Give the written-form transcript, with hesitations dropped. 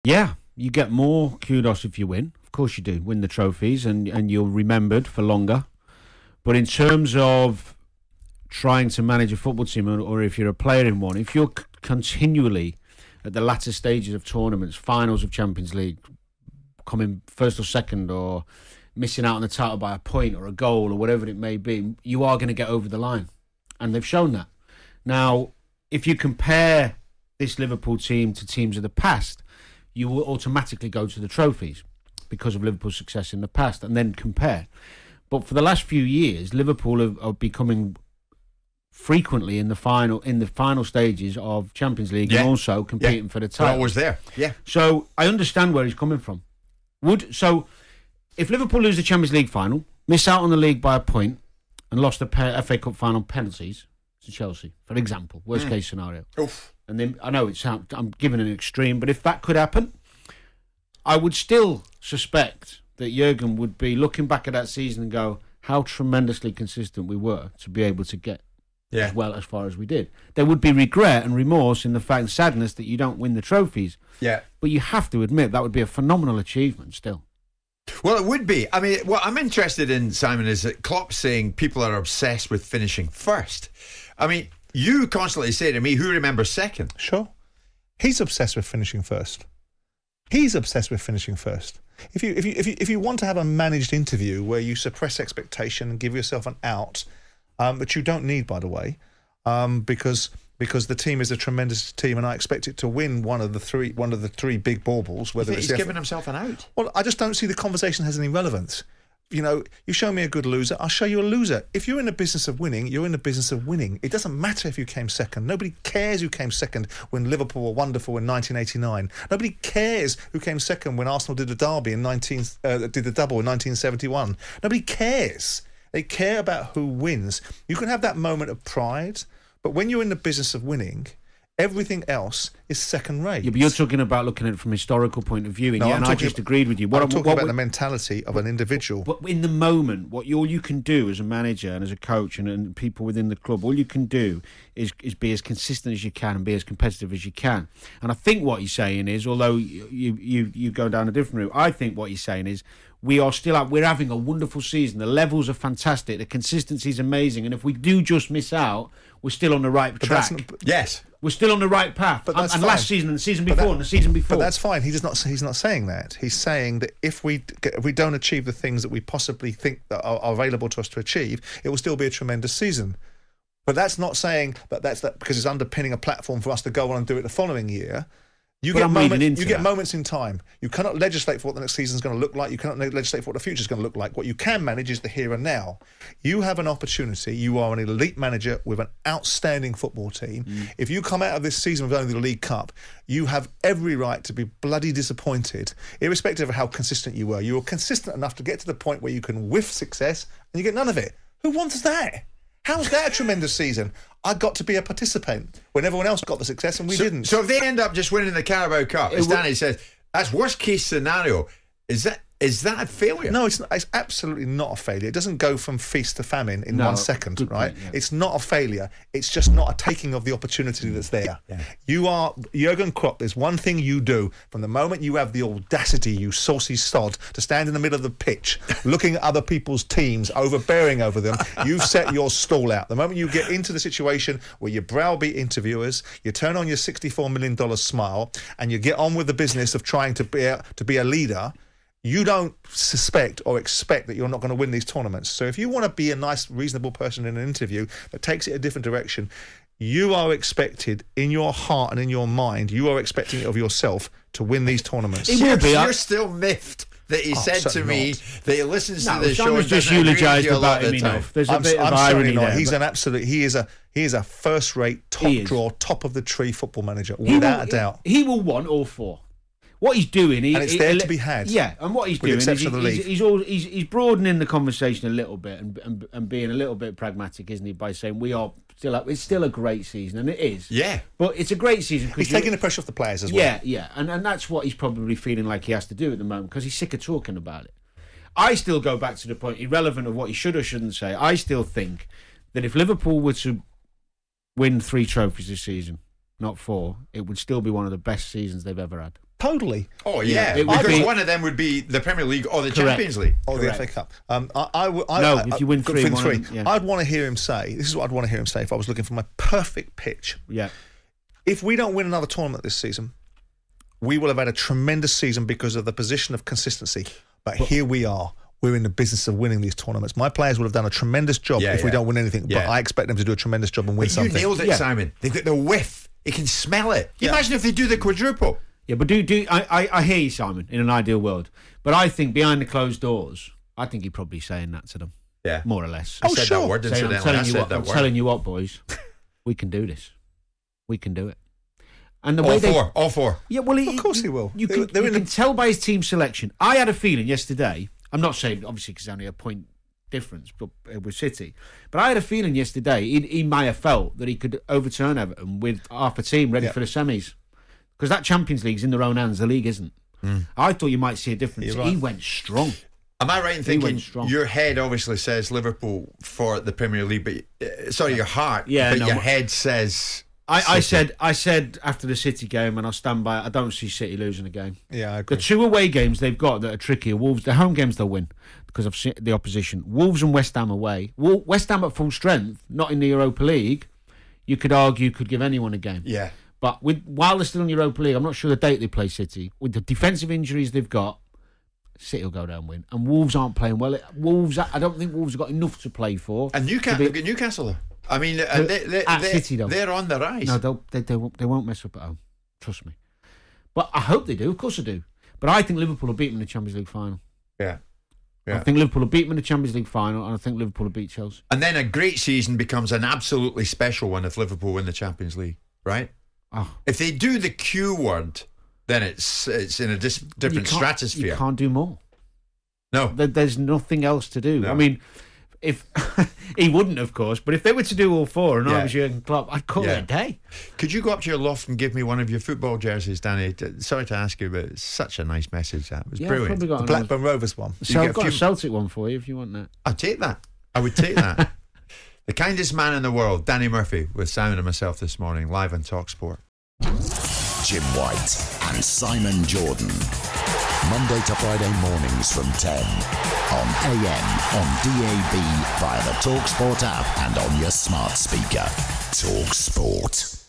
Yeah, you get more kudos if you win. Of course you do. Win the trophies and you're remembered for longer. But in terms of trying to manage a football team, or if you're a player in one, if you're continually at the latter stages of tournaments, finals of Champions League, coming first or second, or missing out on the title by a point or a goal or whatever it may be, you are going to get over the line. And they've shown that. Now, if you compare this Liverpool team to teams of the past, you will automatically go to the trophies because of Liverpool's success in the past, and then compare. But for the last few years, Liverpool are becoming frequently in the final stages of Champions League, and also competing for the title. They're always there. Yeah. So I understand where he's coming from. So if Liverpool lose the Champions League final, miss out on the league by a point, and lost the FA Cup final penalties to Chelsea, for example, worst case scenario. Oof. And then I know I'm giving an extreme, but if that could happen, I would still suspect that Jurgen would be looking back at that season and go, how tremendously consistent we were to be able to get as far as we did. There would be regret and remorse in the fact and sadness that you don't win the trophies. Yeah. But you have to admit that would be a phenomenal achievement still. Well, it would be. I mean, what I'm interested in, Simon, is that Klopp saying people are obsessed with finishing first. I mean, you constantly say to me, who remembers second? Sure. He's obsessed with finishing first. He's obsessed with finishing first. If you want to have a managed interview where you suppress expectation and give yourself an out, which you don't need, by the way, because the team is a tremendous team, and I expect it to win one of the three big baubles. Whether he's giving himself an out. Well, I just don't see the conversation has any relevance. You know, you show me a good loser, I'll show you a loser. If you're in the business of winning, you're in the business of winning. It doesn't matter if you came second. Nobody cares who came second when Liverpool were wonderful in 1989. Nobody cares who came second when Arsenal did the derby in did the double in 1971. Nobody cares. They care about who wins. You can have that moment of pride, but when you're in the business of winning, everything else is second rate. Yeah, but you're talking about looking at it from a historical point of view, and, no, and I just agreed with you. I'm talking about the mentality of an individual. But in the moment, all you can do as a manager and as a coach and people within the club, all you can do is be as consistent as you can and be as competitive as you can. And I think what he's saying is, although you go down a different route, I think what he's saying is we're having a wonderful season. The levels are fantastic. The consistency is amazing. And if we do just miss out, we're still on the right track. Yes. We're still on the right path. But that's and fine. last season and the season before and the season before. But that's fine. He's not saying that. He's saying that if we don't achieve the things that we possibly think that are available to us to achieve, it will still be a tremendous season. But that's not saying that because it's underpinning a platform for us to go on and do it the following year. You get moments in time. You cannot legislate for what the next season is going to look like. You cannot legislate for what the future is going to look like. What you can manage is the here and now. You have an opportunity. You are an elite manager with an outstanding football team. If you come out of this season with only the League Cup, you have every right to be bloody disappointed, irrespective of how consistent you were. You were consistent enough to get to the point where you can whiff success and you get none of it. Who wants that? How's that a tremendous season? I got to be a participant when everyone else got the success and we didn't. So if they end up just winning the Carabao Cup, as Danny says, that's worst case scenario. Is that a failure? No, it's not. It's absolutely not a failure. It doesn't go from feast to famine in 1 second, right? Point, yeah. It's not a failure. It's just not a taking of the opportunity that's there. Yeah. You are Jurgen Klopp. There's one thing you do from the moment you have the audacity, you saucy sod, to stand in the middle of the pitch, looking at other people's teams, overbearing over them. You've set your stall out. The moment you get into the situation where you browbeat interviewers, you turn on your $64 million smile, and you get on with the business of trying to be a leader. You don't suspect or expect that you're not going to win these tournaments. So if you want to be a nice, reasonable person in an interview that takes it a different direction, you are expected in your heart and in your mind, you are expecting it of yourself to win these tournaments. You're still miffed that he said to me that he listens to the show and just eulogised about him enough. There's a bit of irony there. He's an absolute. He is a first-rate, top-draw, top-of-the-tree football manager, without a doubt. He will want all four. What he's doing, and it's there to be had. Yeah, and what he's doing is he's broadening the conversation a little bit and being a little bit pragmatic, isn't he? By saying it's still a great season, and it is. Yeah, but it's a great season. He's taking the pressure off the players as well. Yeah, and that's what he's probably feeling like he has to do at the moment because he's sick of talking about it. I still go back to the point, irrelevant of what he should or shouldn't say. I still think that if Liverpool were to win 3 trophies this season, not 4, it would still be one of the best seasons they've ever had. Totally. Oh yeah, it would because be- one of them would be the Premier League or the Correct. Champions League. Or Correct. the FA Cup. If you win three, one of them, yeah. I'd want to hear him say, this is what I'd want to hear him say if I was looking for my perfect pitch. Yeah. If we don't win another tournament this season, we will have had a tremendous season because of the position of consistency. But here we are. We're in the business of winning these tournaments. My players would have done a tremendous job if we don't win anything. But I expect them to do a tremendous job and win But something. you nailed it, Simon. They've got the whiff. You can smell it. Imagine if they do the quadruple. Yeah, but I hear you, Simon, in an ideal world. But I think behind the closed doors, I think you're probably saying that to them. Yeah. More or less. I said that word, Saying, incidentally. I'm telling you what, boys. We can do this. We can do it. And the all four. Yeah, well, Of course he will. You They're in can tell by his team selection. I had a feeling yesterday. I'm not saying obviously because it's only a point difference, but with City. But I had a feeling yesterday he may have felt that he could overturn Everton with half a team ready for the semis, because that Champions League's in their own hands. The league isn't. I thought you might see a difference. You're right. He went strong. Am I right in thinking strong. your head obviously says Liverpool for the Premier League, but sorry, your heart, Yeah, but no, your but- head says I said after the City game, and I'll stand by it, I don't see City losing a game. Yeah, I The agree. two away games they've got that are tricky are Wolves. The home games they'll win because of the opposition. Wolves and West Ham away. West Ham at full strength, not in the Europa League. You could argue could give anyone a game. Yeah. But while they're still in Europa League, I'm not sure the date they play City. With the defensive injuries they've got, City will go down and win. And Wolves aren't playing well. I don't think Wolves have got enough to play for. And they've got Newcastle though. I mean, and City, though. they're on the rise. No, they won't mess up at home. Trust me. But I hope they do. Of course I do. But I think Liverpool will beat them in the Champions League final. Yeah. I think Liverpool will beat them in the Champions League final, and I think Liverpool will beat Chelsea. And then a great season becomes an absolutely special one if Liverpool win the Champions League, right? Oh. If they do the Q word, then it's in a different stratosphere. You can't do more. No. There's nothing else to do. No. I mean, if he wouldn't, of course, but if they were to do all four and I was Jurgen Klopp, I'd call it a day. Could you go up to your loft and give me one of your football jerseys, Danny? Sorry to ask you, but it's such a nice message. That was brilliant. I've probably got The Blackburn Rovers one. So I've got a Celtic one for you if you want that. I'd take that. I would take that. The kindest man in the world, Danny Murphy, with Simon and myself this morning, live on talkSPORT. Jim White and Simon Jordan. Monday to Friday mornings from 10 on AM, on DAB, via the talkSPORT app and on your smart speaker. talkSPORT.